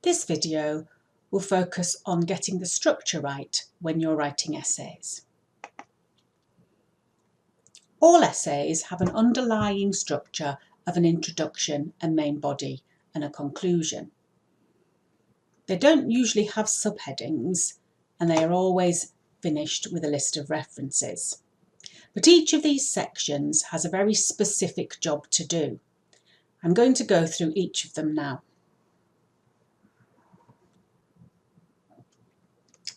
This video will focus on getting the structure right when you're writing essays. All essays have an underlying structure of an introduction, a main body, and a conclusion. They don't usually have subheadings, and they are always finished with a list of references. But each of these sections has a very specific job to do. I'm going to go through each of them now.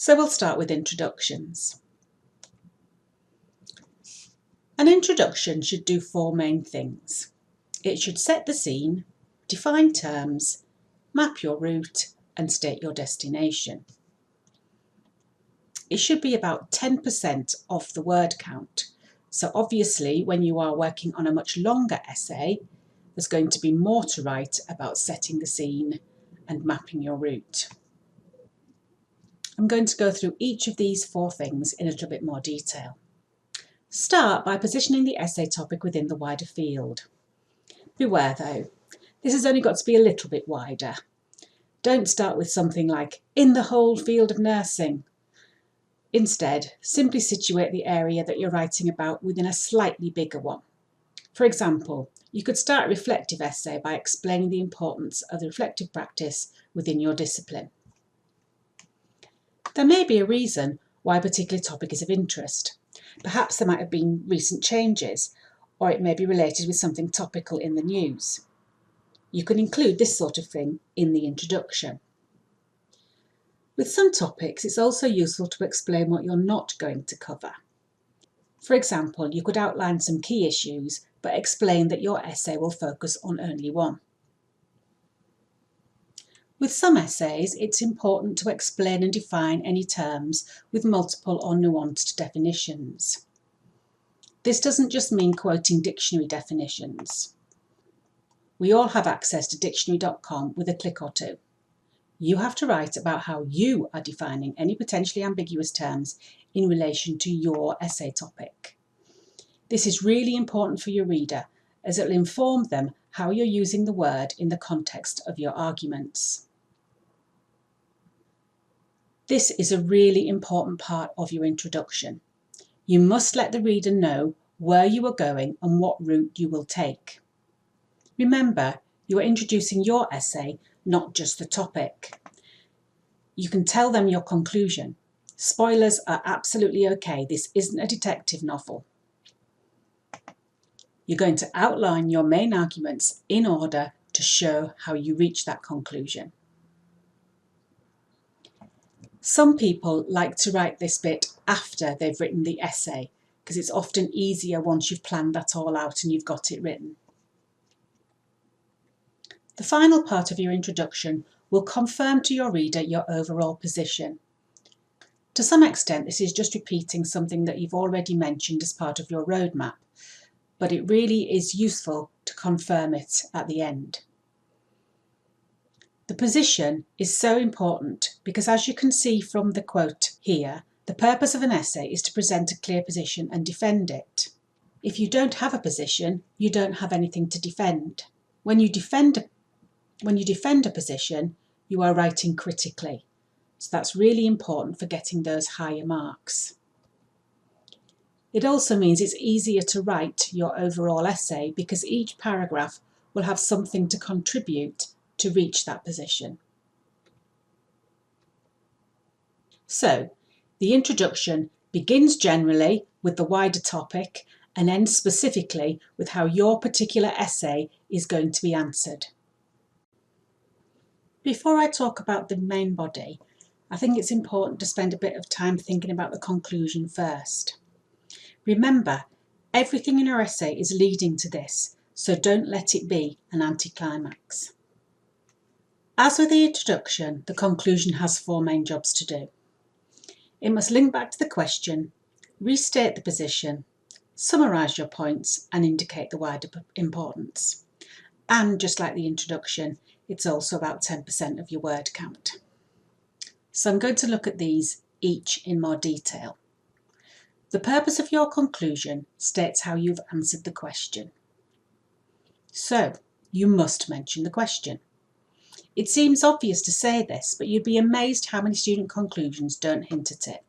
So we'll start with introductions. An introduction should do four main things. It should set the scene, define terms, map your route, and state your destination. It should be about 10% of the word count. So obviously, when you are working on a much longer essay, there's going to be more to write about setting the scene and mapping your route. I'm going to go through each of these four things in a little bit more detail. Start by positioning the essay topic within the wider field. Beware though, this has only got to be a little bit wider. Don't start with something like, in the whole field of nursing. Instead, simply situate the area that you're writing about within a slightly bigger one. For example, you could start a reflective essay by explaining the importance of the reflective practice within your discipline. There may be a reason why a particular topic is of interest. Perhaps there might have been recent changes, or it may be related with something topical in the news. You can include this sort of thing in the introduction. With some topics, it's also useful to explain what you're not going to cover. For example, you could outline some key issues, but explain that your essay will focus on only one. With some essays, it's important to explain and define any terms with multiple or nuanced definitions. This doesn't just mean quoting dictionary definitions. We all have access to dictionary.com with a click or two. You have to write about how you are defining any potentially ambiguous terms in relation to your essay topic. This is really important for your reader, as it will inform them how you're using the word in the context of your arguments. This is a really important part of your introduction. You must let the reader know where you are going and what route you will take. Remember, you are introducing your essay, not just the topic. You can tell them your conclusion. Spoilers are absolutely okay. This isn't a detective novel. You're going to outline your main arguments in order to show how you reach that conclusion. Some people like to write this bit after they've written the essay, because it's often easier once you've planned that all out and you've got it written. The final part of your introduction will confirm to your reader your overall position. To some extent, this is just repeating something that you've already mentioned as part of your roadmap, but it really is useful to confirm it at the end. The position is so important because, as you can see from the quote here, the purpose of an essay is to present a clear position and defend it. If you don't have a position, you don't have anything to defend. When you defend a position, you are writing critically. So that's really important for getting those higher marks. It also means it's easier to write your overall essay because each paragraph will have something to contribute to reach that position. So, the introduction begins generally with the wider topic and ends specifically with how your particular essay is going to be answered. Before I talk about the main body, I think it's important to spend a bit of time thinking about the conclusion first. Remember, everything in your essay is leading to this, so don't let it be an anticlimax. As with the introduction, the conclusion has four main jobs to do. It must link back to the question, restate the position, summarise your points and indicate the wider importance. And just like the introduction, it's also about 10% of your word count. So I'm going to look at these each in more detail. The purpose of your conclusion states how you've answered the question. So, you must mention the question. It seems obvious to say this, but you'd be amazed how many student conclusions don't hint at it.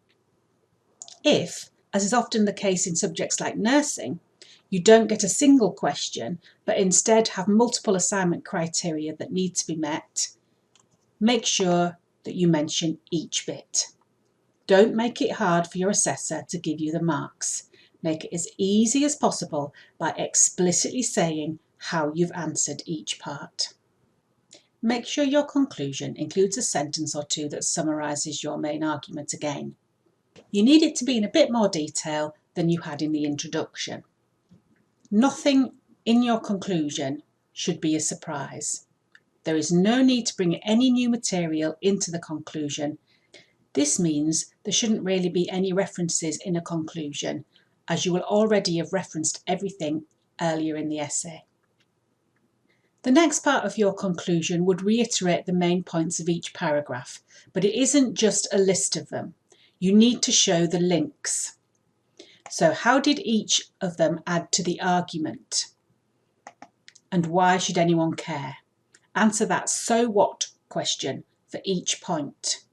If, as is often the case in subjects like nursing, you don't get a single question, but instead have multiple assignment criteria that need to be met, make sure that you mention each bit. Don't make it hard for your assessor to give you the marks. Make it as easy as possible by explicitly saying how you've answered each part. Make sure your conclusion includes a sentence or two that summarises your main argument again. You need it to be in a bit more detail than you had in the introduction. Nothing in your conclusion should be a surprise. There is no need to bring any new material into the conclusion. This means there shouldn't really be any references in a conclusion, as you will already have referenced everything earlier in the essay. The next part of your conclusion would reiterate the main points of each paragraph, but it isn't just a list of them. You need to show the links. So how did each of them add to the argument? And why should anyone care? Answer that "so what" question for each point.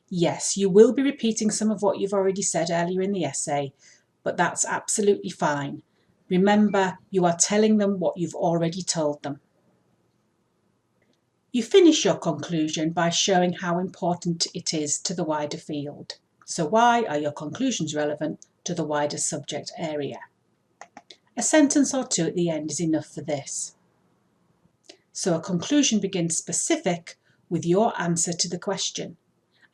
Yes, you will be repeating some of what you've already said earlier in the essay, but that's absolutely fine. Remember, you are telling them what you've already told them. You finish your conclusion by showing how important it is to the wider field. So why are your conclusions relevant to the wider subject area? A sentence or two at the end is enough for this. So a conclusion begins specific with your answer to the question,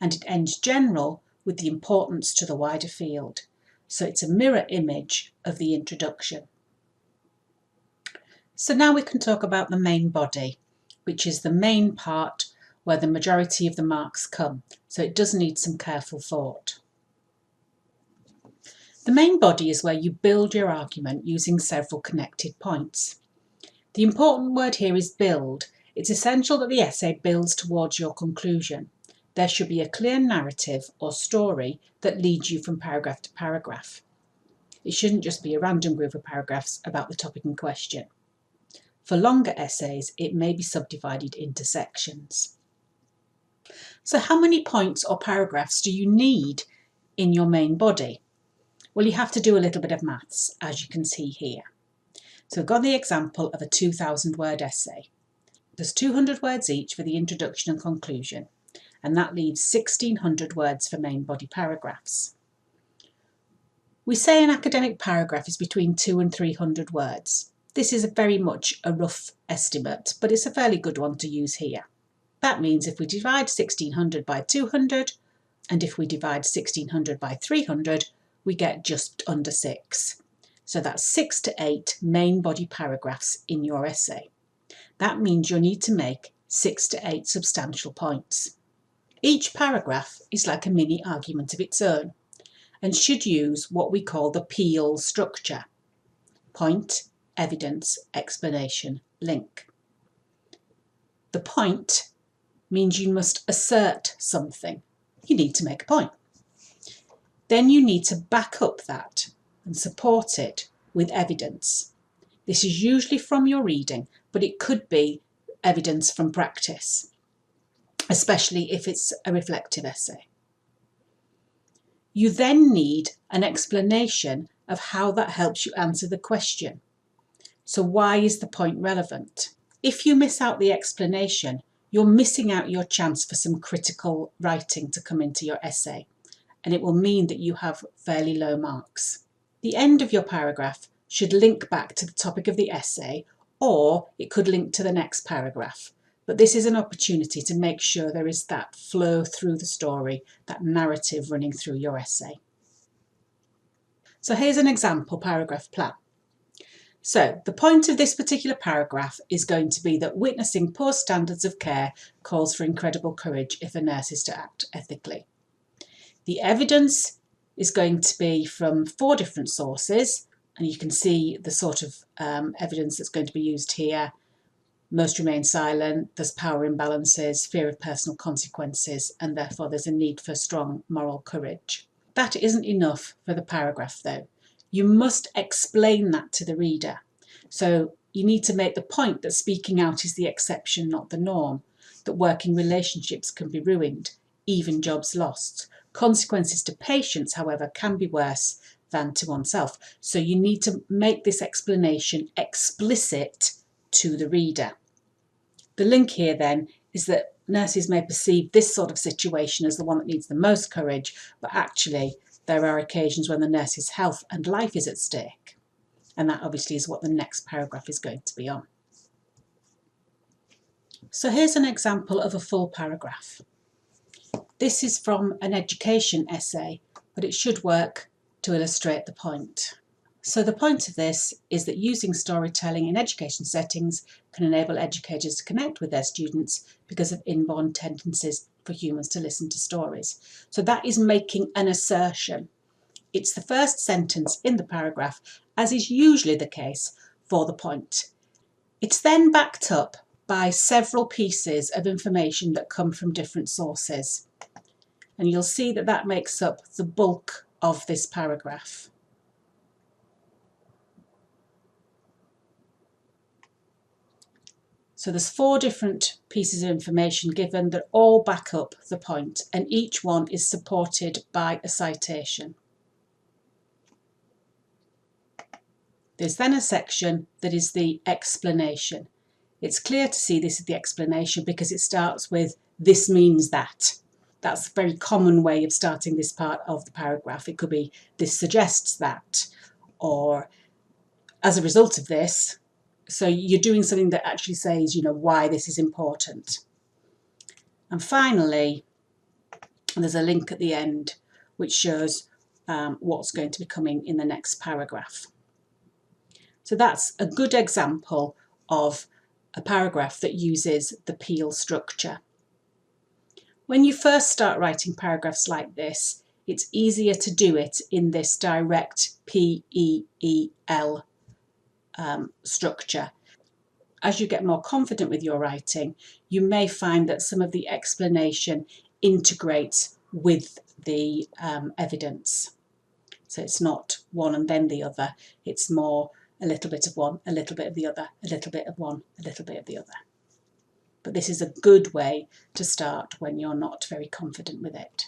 and it ends general with the importance to the wider field. So it's a mirror image of the introduction. So now we can talk about the main body, which is the main part where the majority of the marks come. So it does need some careful thought. The main body is where you build your argument using several connected points. The important word here is build. It's essential that the essay builds towards your conclusion. There should be a clear narrative or story that leads you from paragraph to paragraph. It shouldn't just be a random group of paragraphs about the topic in question. For longer essays, it may be subdivided into sections. So how many points or paragraphs do you need in your main body? Well, you have to do a little bit of maths, as you can see here. So I've got the example of a 2,000 word essay. There's 200 words each for the introduction and conclusion, and that leaves 1,600 words for main body paragraphs. We say an academic paragraph is between 200 and 300 words. This is very much a rough estimate, but it's a fairly good one to use here. That means if we divide 1,600 by 200, and if we divide 1,600 by 300, we get just under 6. So that's 6 to 8 main body paragraphs in your essay. That means you'll need to make 6 to 8 substantial points. Each paragraph is like a mini argument of its own and should use what we call the PEAL structure: point, evidence, explanation, link. The point means you must assert something. You need to make a point. Then you need to back up that and support it with evidence. This is usually from your reading, but it could be evidence from practice, especially if it's a reflective essay. You then need an explanation of how that helps you answer the question. So why is the point relevant? If you miss out the explanation, you're missing out your chance for some critical writing to come into your essay, and it will mean that you have fairly low marks. The end of your paragraph should link back to the topic of the essay, or it could link to the next paragraph. But this is an opportunity to make sure there is that flow through the story, that narrative running through your essay. So here's an example paragraph plan. So the point of this particular paragraph is going to be that witnessing poor standards of care calls for incredible courage if a nurse is to act ethically. The evidence is going to be from 4 different sources, and you can see the sort of evidence that's going to be used here. Most remain silent, there's power imbalances, fear of personal consequences, and therefore there's a need for strong moral courage. That isn't enough for the paragraph though. You must explain that to the reader. So you need to make the point that speaking out is the exception, not the norm. that working relationships can be ruined, even jobs lost. Consequences to patients, however, can be worse than to oneself. So you need to make this explanation explicit to the reader. The link here then is that nurses may perceive this sort of situation as the one that needs the most courage, but actually there are occasions when the nurse's health and life is at stake. And that obviously is what the next paragraph is going to be on. So here's an example of a full paragraph. This is from an education essay, but it should work to illustrate the point. So the point of this is that using storytelling in education settings can enable educators to connect with their students because of inborn tendencies for humans to listen to stories. So that is making an assertion. It's the first sentence in the paragraph, as is usually the case for the point. It's then backed up by several pieces of information that come from different sources. And you'll see that that makes up the bulk of this paragraph. So there's 4 different pieces of information given that all back up the point, and each one is supported by a citation. There's then a section that is the explanation. It's clear to see this is the explanation because it starts with "this means that." That's a very common way of starting this part of the paragraph. It could be "this suggests that," or "as a result of this." So you're doing something that actually says, why this is important. And finally, there's a link at the end which shows what's going to be coming in the next paragraph. So that's a good example of a paragraph that uses the peel structure. When you first start writing paragraphs like this, it's easier to do it in this direct P-E-E-L structure. As you get more confident with your writing, you may find that some of the explanation integrates with the evidence. So it's not one and then the other, it's more a little bit of one, a little bit of the other, a little bit of one, a little bit of the other. But this is a good way to start when you're not very confident with it.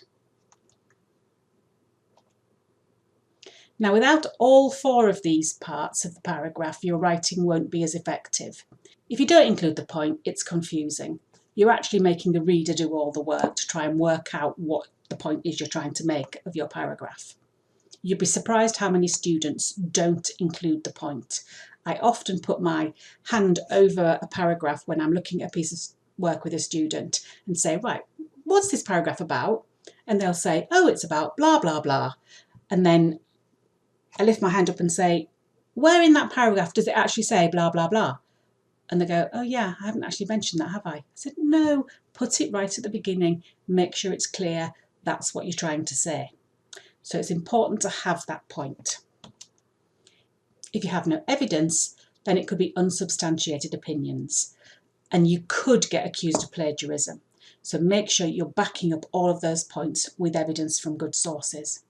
Now, without all 4 of these parts of the paragraph, your writing won't be as effective. If you don't include the point, it's confusing. You're actually making the reader do all the work to try and work out what the point is you're trying to make of your paragraph. You'd be surprised how many students don't include the point. I often put my hand over a paragraph when I'm looking at a piece of work with a student and say, right, what's this paragraph about? And they'll say, oh, it's about blah, blah, blah. And then I lift my hand up and say, where in that paragraph does it actually say blah, blah, blah? And they go, oh yeah, I haven't actually mentioned that, have I? I said, no, put it right at the beginning, make sure it's clear, that's what you're trying to say. So it's important to have that point. If you have no evidence, then it could be unsubstantiated opinions, and you could get accused of plagiarism. So make sure you're backing up all of those points with evidence from good sources.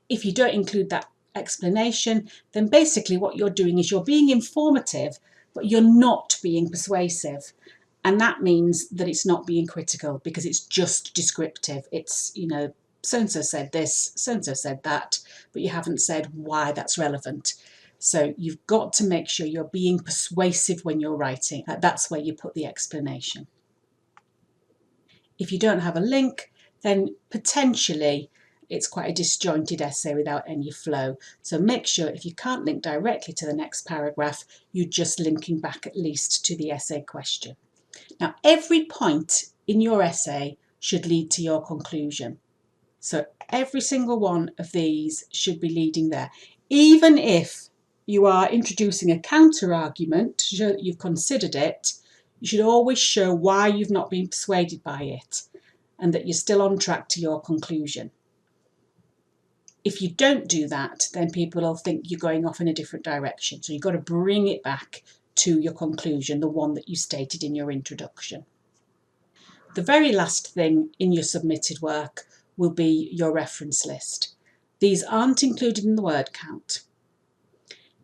If you don't include that explanation, then basically what you're doing is you're being informative, but you're not being persuasive. And that means that it's not being critical because it's just descriptive. It's, so-and-so said this, so-and-so said that, but you haven't said why that's relevant. So you've got to make sure you're being persuasive when you're writing. That's where you put the explanation. If you don't have a link, then potentially it's quite a disjointed essay without any flow. So make sure if you can't link directly to the next paragraph, you're just linking back at least to the essay question. Now, every point in your essay should lead to your conclusion. So every single one of these should be leading there. Even if you are introducing a counter argument to show that you've considered it, you should always show why you've not been persuaded by it and that you're still on track to your conclusion. If you don't do that, then people will think you're going off in a different direction. So you've got to bring it back to your conclusion, the one that you stated in your introduction. The very last thing in your submitted work will be your reference list. These aren't included in the word count.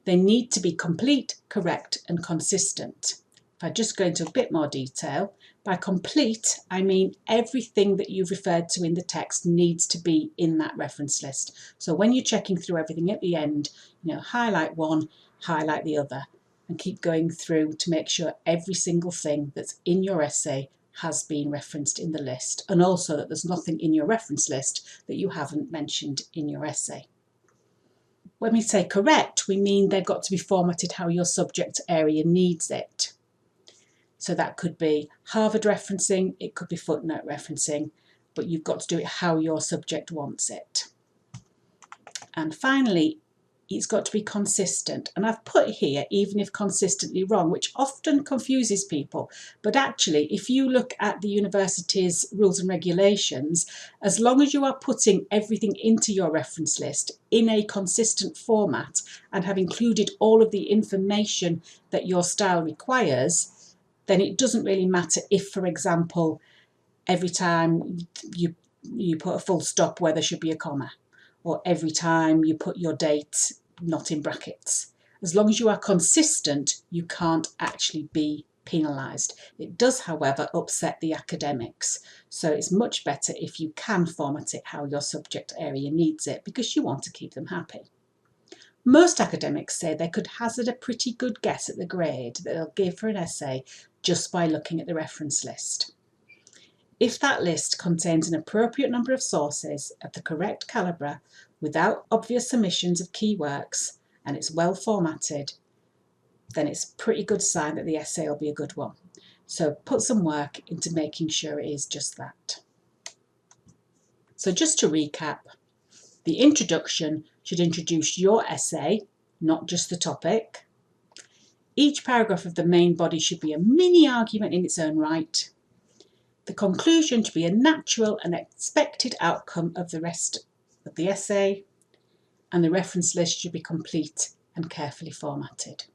They need to be complete, correct, and consistent. If I just go into a bit more detail, by complete, I mean everything that you've referred to in the text needs to be in that reference list. So when you're checking through everything at the end, highlight one, highlight the other, and keep going through to make sure every single thing that's in your essay has been referenced in the list, and also that there's nothing in your reference list that you haven't mentioned in your essay. When we say correct, we mean they've got to be formatted how your subject area needs it. So that could be Harvard referencing, it could be footnote referencing, but you've got to do it how your subject wants it. And finally, it's got to be consistent. And I've put here, even if consistently wrong, which often confuses people. But actually, if you look at the university's rules and regulations, as long as you are putting everything into your reference list in a consistent format and have included all of the information that your style requires, then it doesn't really matter if, for example, every time you put a full stop where there should be a comma, or every time you put your date not in brackets. As long as you are consistent, you can't actually be penalised. It does, however, upset the academics. So it's much better if you can format it how your subject area needs it, because you want to keep them happy. Most academics say they could hazard a pretty good guess at the grade that they'll give for an essay just by looking at the reference list. If that list contains an appropriate number of sources of the correct calibre without obvious omissions of key works, and it's well formatted, then it's a pretty good sign that the essay will be a good one. So put some work into making sure it is just that. So just to recap, the introduction should introduce your essay, not just the topic. Each paragraph of the main body should be a mini argument in its own right. The conclusion should be a natural and expected outcome of the rest of the essay, and the reference list should be complete and carefully formatted.